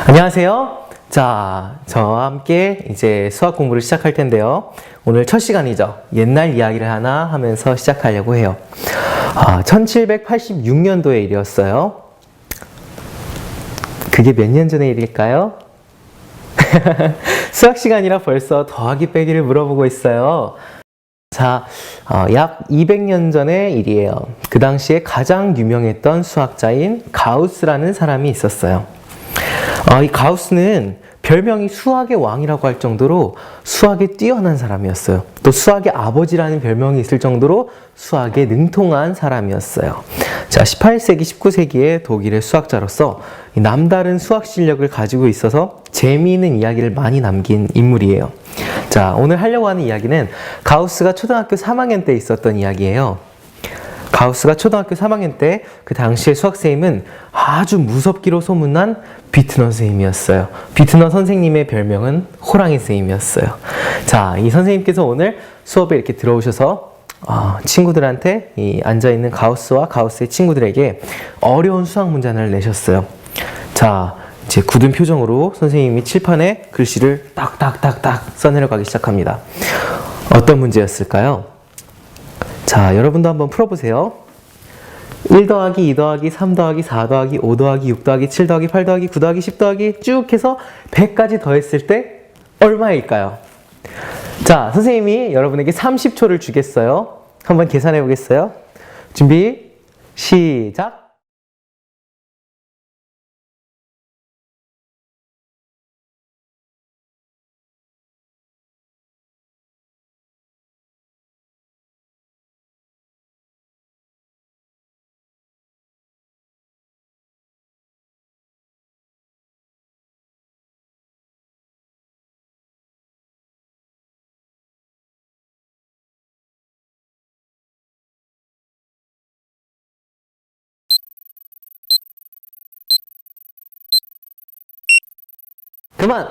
안녕하세요. 자, 저와 함께 이제 수학 공부를 시작할 텐데요. 오늘 첫 시간이죠. 옛날 이야기를 하나 하면서 시작하려고 해요. 1786년도의 일이었어요. 그게 몇 년 전의 일일까요? 수학 시간이라 벌써 더하기 빼기를 물어보고 있어요. 자, 약 200년 전의 일이에요. 그 당시에 가장 유명했던 수학자인 가우스라는 사람이 있었어요. 이 가우스는 별명이 수학의 왕이라고 할 정도로 수학에 뛰어난 사람이었어요. 또 수학의 아버지라는 별명이 있을 정도로 수학에 능통한 사람이었어요. 자, 18세기, 19세기의 독일의 수학자로서 남다른 수학 실력을 가지고 있어서 재미있는 이야기를 많이 남긴 인물이에요. 자, 오늘 하려고 하는 이야기는 가우스가 초등학교 3학년 때 있었던 이야기예요. 가우스가 초등학교 3학년 때 그 당시의 수학선생님은 아주 무섭기로 소문난 비트너 선생님이었어요. 비트너 선생님의 별명은 호랑이 선생님이었어요. 자, 이 선생님께서 오늘 수업에 이렇게 들어오셔서 친구들한테 이 앉아있는 가우스와 가우스의 친구들에게 어려운 수학 문제 하나를 내셨어요. 자, 이제 굳은 표정으로 선생님이 칠판에 글씨를 딱딱딱딱 써내려가기 시작합니다. 어떤 문제였을까요? 자, 여러분도 한번 풀어보세요. 1 더하기 2 더하기 3 더하기 4 더하기 5 더하기 6 더하기 7 더하기 8 더하기 9 더하기 10 더하기 쭉 해서 100까지 더했을 때 얼마일까요? 자, 선생님이 여러분에게 30초를 주겠어요. 한번 계산해 보겠어요? 준비, 시작! 그만!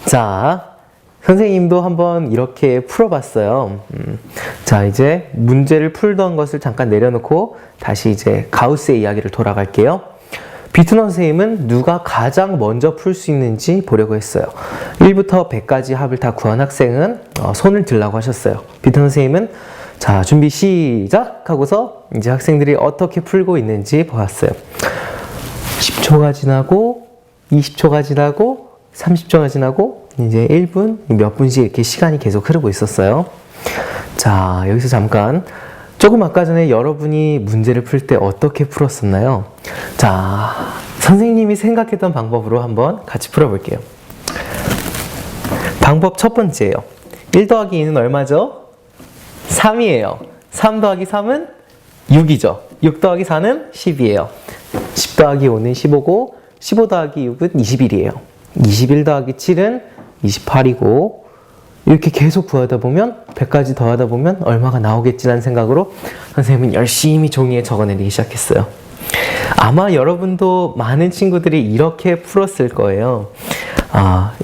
자, 선생님도 한번 이렇게 풀어봤어요. 자, 이제 문제를 풀던 것을 잠깐 내려놓고 다시 이제 가우스의 이야기를 돌아갈게요. 비트너 선생님은 누가 가장 먼저 풀 수 있는지 보려고 했어요. 1부터 100까지 합을 다 구한 학생은 손을 들라고 하셨어요. 비트너 선생님은 자, 준비 시작! 하고서 이제 학생들이 어떻게 풀고 있는지 보았어요. 10초가 지나고 20초가 지나고 30초가 지나고 이제 1분, 몇 분씩 이렇게 시간이 계속 흐르고 있었어요. 자, 여기서 잠깐 조금 아까 전에 여러분이 문제를 풀 때 어떻게 풀었었나요? 자, 선생님이 생각했던 방법으로 한번 같이 풀어볼게요. 방법 첫 번째예요. 1 더하기 2는 얼마죠? 3이에요. 3 더하기 3은 6이죠. 6 더하기 4는 10이에요. 10 더하기 5는 15고 15 더하기 6은 21이에요. 21 더하기 7은 28이고 이렇게 계속 구하다 보면 100까지 더하다 보면 얼마가 나오겠지라는 생각으로 선생님은 열심히 종이에 적어내기 시작했어요. 아마 여러분도 많은 친구들이 이렇게 풀었을 거예요.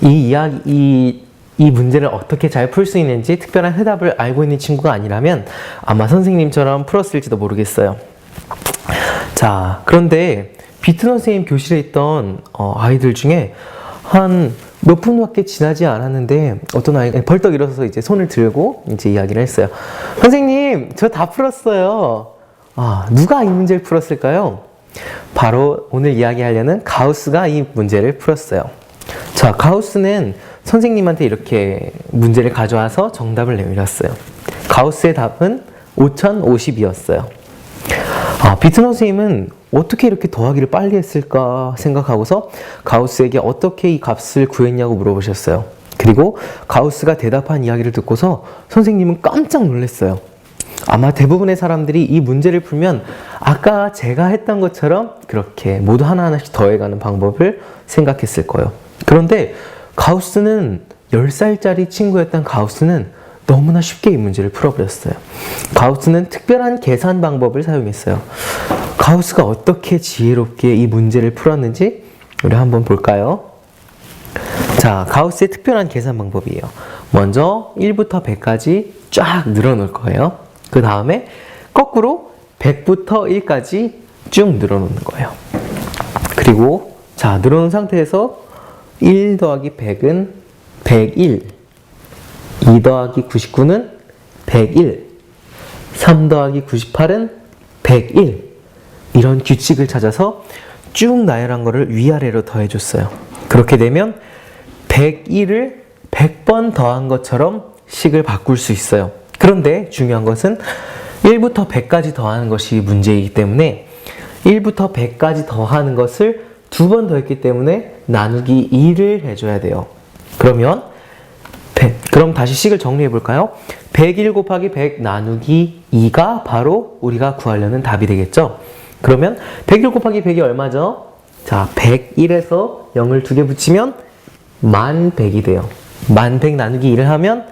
이 문제를 어떻게 잘 풀 수 있는지 특별한 해답을 알고 있는 친구가 아니라면 아마 선생님처럼 풀었을지도 모르겠어요. 자, 그런데 비트너 선생님 교실에 있던 아이들 중에 한 몇 분밖에 지나지 않았는데 어떤 아이가 벌떡 일어서서 이제 손을 들고 이제 이야기를 했어요. 선생님, 저 다 풀었어요. 누가 이 문제를 풀었을까요? 바로 오늘 이야기하려는 가우스가 이 문제를 풀었어요. 자, 가우스는 선생님한테 이렇게 문제를 가져와서 정답을 내밀었어요. 가우스의 답은 5050이었어요. 비트너 선생님은 어떻게 이렇게 더하기를 빨리 했을까 생각하고서 가우스에게 어떻게 이 값을 구했냐고 물어보셨어요. 그리고 가우스가 대답한 이야기를 듣고서 선생님은 깜짝 놀랐어요. 아마 대부분의 사람들이 이 문제를 풀면 아까 제가 했던 것처럼 그렇게 모두 하나하나씩 더해가는 방법을 생각했을 거예요. 그런데 가우스는 10살짜리 친구였던 가우스는 너무나 쉽게 이 문제를 풀어버렸어요. 가우스는 특별한 계산 방법을 사용했어요. 가우스가 어떻게 지혜롭게 이 문제를 풀었는지 우리 한번 볼까요? 자, 가우스의 특별한 계산 방법이에요. 먼저 1부터 100까지 쫙 늘어놓을 거예요. 그 다음에 거꾸로 100부터 1까지 쭉 늘어놓는 거예요. 그리고 자, 늘어놓은 상태에서 1 더하기 100은 101, 2 더하기 99는 101, 3 더하기 98은 101. 이런 규칙을 찾아서 쭉 나열한 거를 위아래로 더해줬어요. 그렇게 되면 101을 100번 더한 것처럼 식을 바꿀 수 있어요. 그런데 중요한 것은 1부터 100까지 더하는 것이 문제이기 때문에 1부터 100까지 더하는 것을 2번 더했기 때문에 나누기 2를 해줘야 돼요. 그러면 그럼 다시 식을 정리해 볼까요? 101 곱하기 100 나누기 2가 바로 우리가 구하려는 답이 되겠죠? 그러면 101 곱하기 100이 얼마죠? 자, 101에서 0을 2개 붙이면 1100이 돼요. 1100 나누기 2를 하면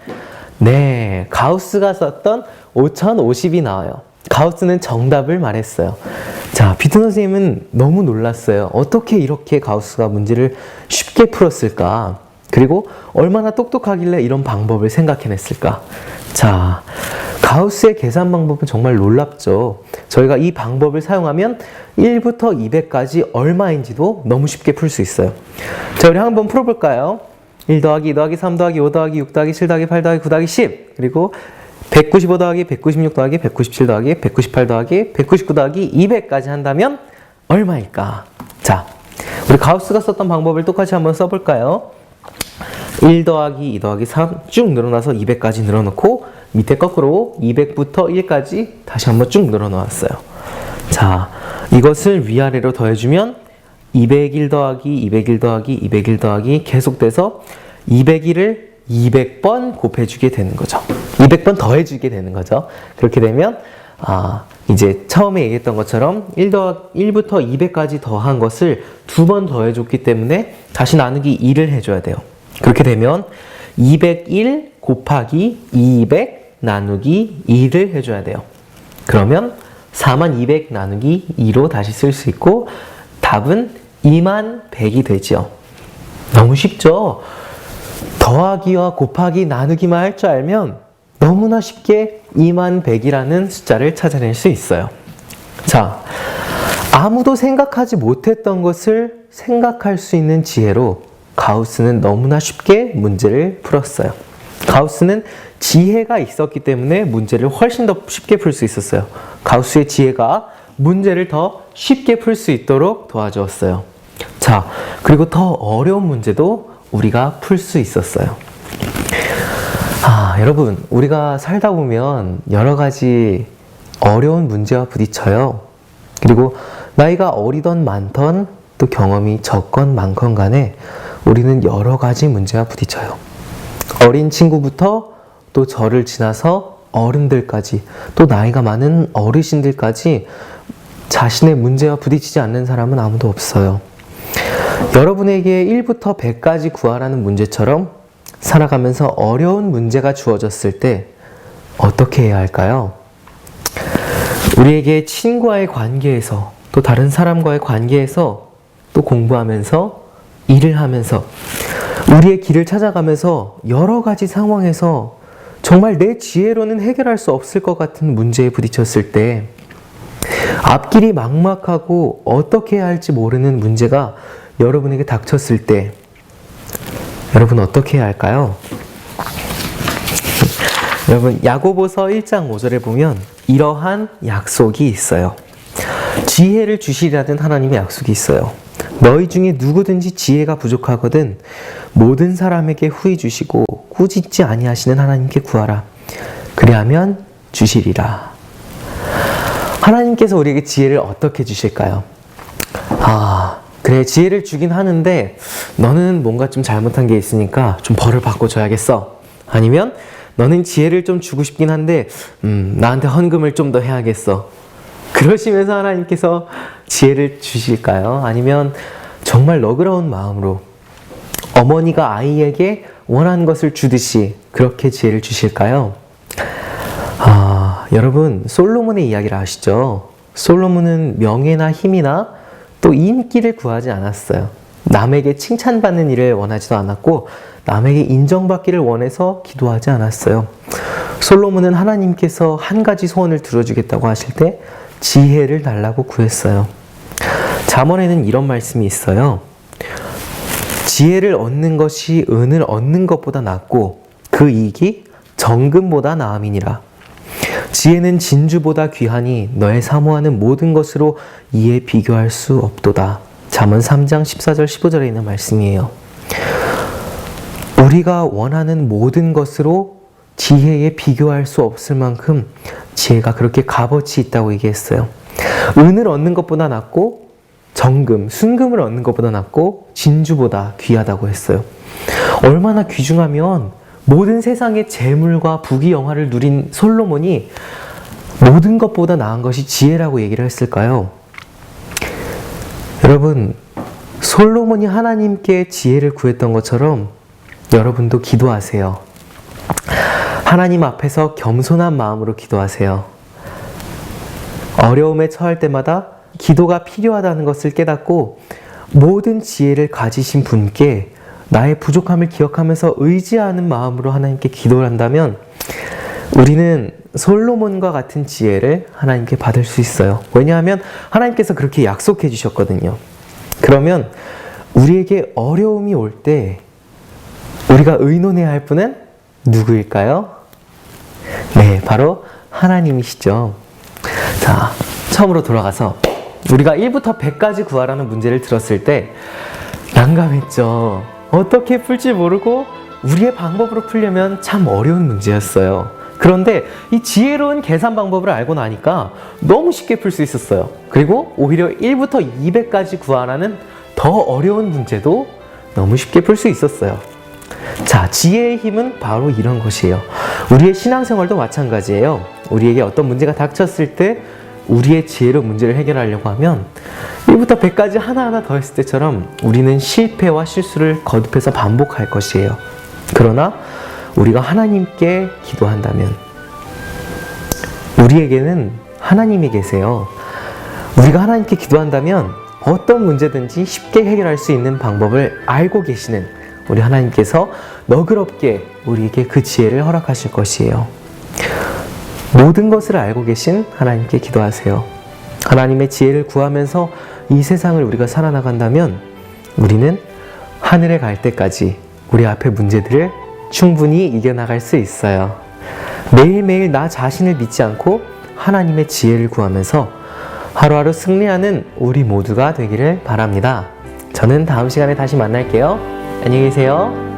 네, 가우스가 썼던 5050이 나와요. 가우스는 정답을 말했어요. 자, 비트 선생님은 너무 놀랐어요. 어떻게 이렇게 가우스가 문제를 쉽게 풀었을까? 그리고 얼마나 똑똑하길래 이런 방법을 생각해냈을까? 자, 가우스의 계산 방법은 정말 놀랍죠. 저희가 이 방법을 사용하면 1부터 200까지 얼마인지도 너무 쉽게 풀 수 있어요. 자, 우리 한번 풀어볼까요? 1 더하기 2 더하기 3 더하기 5 더하기 6 더하기 7 더하기 8 더하기 9 더하기 10 그리고 195 더하기 196 더하기 197 더하기 198 더하기 199 더하기 200까지 한다면 얼마일까? 자, 우리 가우스가 썼던 방법을 똑같이 한번 써볼까요? 1 더하기 2 더하기 3 쭉 늘어나서 200까지 늘어놓고 밑에 거꾸로 200부터 1까지 다시 한번 쭉 늘어놓았어요. 자, 이것을 위아래로 더해주면 201 더하기 201 더하기 201 더하기 계속돼서 201을 200번 곱해주게 되는 거죠. 200번 더해주게 되는 거죠. 그렇게 되면 이제 처음에 얘기했던 것처럼 1부터 200까지 더한 것을 2번 더해줬기 때문에 다시 나누기 2를 해줘야 돼요. 그렇게 되면 201 곱하기 200 나누기 2를 해줘야 돼요. 그러면 4200 나누기 2로 다시 쓸 수 있고 답은 20100이 되죠. 너무 쉽죠? 더하기와 곱하기 나누기만 할 줄 알면 너무나 쉽게 20100이라는 숫자를 찾아낼 수 있어요. 자, 아무도 생각하지 못했던 것을 생각할 수 있는 지혜로 가우스는 너무나 쉽게 문제를 풀었어요. 가우스는 지혜가 있었기 때문에 문제를 훨씬 더 쉽게 풀 수 있었어요. 가우스의 지혜가 문제를 더 쉽게 풀 수 있도록 도와주었어요. 자, 그리고 더 어려운 문제도 우리가 풀 수 있었어요. 여러분, 우리가 살다 보면 여러 가지 어려운 문제와 부딪혀요. 그리고 나이가 어리던 많던 또 경험이 적건 많건 간에 우리는 여러 가지 문제와 부딪혀요. 어린 친구부터 또 저를 지나서 어른들까지 또 나이가 많은 어르신들까지 자신의 문제와 부딪히지 않는 사람은 아무도 없어요. 여러분에게 1부터 100까지 구하라는 문제처럼 살아가면서 어려운 문제가 주어졌을 때 어떻게 해야 할까요? 우리에게 친구와의 관계에서 또 다른 사람과의 관계에서 또 공부하면서 일을 하면서 우리의 길을 찾아가면서 여러 가지 상황에서 정말 내 지혜로는 해결할 수 없을 것 같은 문제에 부딪혔을 때 앞길이 막막하고 어떻게 해야 할지 모르는 문제가 여러분에게 닥쳤을 때 여러분 어떻게 해야 할까요? 여러분 야고보서 1장 5절에 보면 이러한 약속이 있어요. 지혜를 주시라는 하나님의 약속이 있어요. 너희 중에 누구든지 지혜가 부족하거든 모든 사람에게 후히 주시고 꾸짖지 아니하시는 하나님께 구하라. 그리하면 주시리라. 하나님께서 우리에게 지혜를 어떻게 주실까요? 그래, 지혜를 주긴 하는데 너는 뭔가 좀 잘못한 게 있으니까 좀 벌을 바꿔줘야겠어. 아니면 너는 지혜를 좀 주고 싶긴 한데 나한테 헌금을 좀 더 해야겠어. 그러시면서 하나님께서 지혜를 주실까요? 아니면 정말 너그러운 마음으로 어머니가 아이에게 원하는 것을 주듯이 그렇게 지혜를 주실까요? 여러분, 솔로몬의 이야기를 아시죠? 솔로몬은 명예나 힘이나 또 인기를 구하지 않았어요. 남에게 칭찬받는 일을 원하지도 않았고 남에게 인정받기를 원해서 기도하지 않았어요. 솔로몬은 하나님께서 한 가지 소원을 들어주겠다고 하실 때 지혜를 달라고 구했어요. 잠언에는 이런 말씀이 있어요. 지혜를 얻는 것이 은을 얻는 것보다 낫고 그 이익이 정금보다 나음이니라. 지혜는 진주보다 귀하니 너의 사모하는 모든 것으로 이에 비교할 수 없도다. 잠언 3장 14절 15절에 있는 말씀이에요. 우리가 원하는 모든 것으로 지혜에 비교할 수 없을 만큼 지혜가 그렇게 값어치 있다고 얘기했어요. 은을 얻는 것보다 낫고 정금, 순금을 얻는 것보다 낫고 진주보다 귀하다고 했어요. 얼마나 귀중하면 모든 세상의 재물과 부귀영화를 누린 솔로몬이 모든 것보다 나은 것이 지혜라고 얘기를 했을까요? 여러분, 솔로몬이 하나님께 지혜를 구했던 것처럼 여러분도 기도하세요. 하나님 앞에서 겸손한 마음으로 기도하세요. 어려움에 처할 때마다 기도가 필요하다는 것을 깨닫고 모든 지혜를 가지신 분께 나의 부족함을 기억하면서 의지하는 마음으로 하나님께 기도를 한다면 우리는 솔로몬과 같은 지혜를 하나님께 받을 수 있어요. 왜냐하면 하나님께서 그렇게 약속해 주셨거든요. 그러면 우리에게 어려움이 올 때 우리가 의논해야 할 분은 누구일까요? 네, 바로 하나님이시죠. 자, 처음으로 돌아가서 우리가 1부터 100까지 구하라는 문제를 들었을 때 난감했죠. 어떻게 풀지 모르고 우리의 방법으로 풀려면 참 어려운 문제였어요. 그런데 이 지혜로운 계산 방법을 알고 나니까 너무 쉽게 풀 수 있었어요. 그리고 오히려 1부터 200까지 구하라는 더 어려운 문제도 너무 쉽게 풀 수 있었어요. 자, 지혜의 힘은 바로 이런 것이에요. 우리의 신앙생활도 마찬가지예요. 우리에게 어떤 문제가 닥쳤을 때 우리의 지혜로 문제를 해결하려고 하면 1부터 100까지 하나하나 더 했을 때처럼 우리는 실패와 실수를 거듭해서 반복할 것이에요. 그러나 우리가 하나님께 기도한다면 우리에게는 하나님이 계세요. 우리가 하나님께 기도한다면 어떤 문제든지 쉽게 해결할 수 있는 방법을 알고 계시는 우리 하나님께서 너그럽게 우리에게 그 지혜를 허락하실 것이에요. 모든 것을 알고 계신 하나님께 기도하세요. 하나님의 지혜를 구하면서 이 세상을 우리가 살아나간다면 우리는 하늘에 갈 때까지 우리 앞의 문제들을 충분히 이겨나갈 수 있어요. 매일매일 나 자신을 믿지 않고 하나님의 지혜를 구하면서 하루하루 승리하는 우리 모두가 되기를 바랍니다. 저는 다음 시간에 다시 만날게요. 안녕히 계세요.